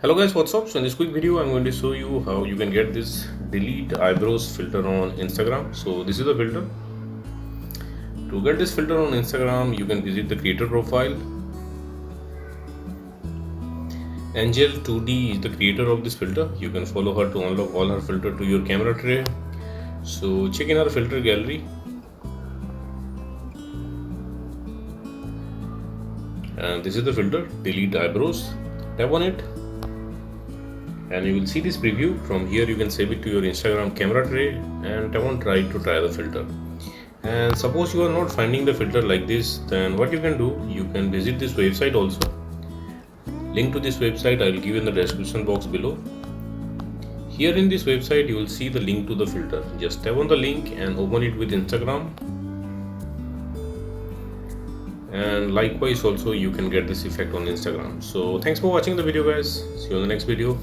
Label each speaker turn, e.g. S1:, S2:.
S1: Hello guys, what's up? So in this quick video I'm going to show you how you can get this delete eyebrows filter on Instagram. So this is the filter. To get this filter on Instagram, you can visit the creator profile. Angel 2D is the creator of this filter. You can follow her to unlock all her filter to your camera tray. So check in our filter gallery. And this is the filter, delete eyebrows. Tap on it. And you will see this preview. From here you can save it to your Instagram camera tray and tap on try to try the filter. And suppose you are not finding the filter like this, then what you can do, you can visit this website also. Link to this website I will give in the description box below. Here in this website you will see the link to the filter. Just tap on the link and open it with Instagram. And likewise also you can get this effect on Instagram. So thanks for watching the video guys. See you on the next video.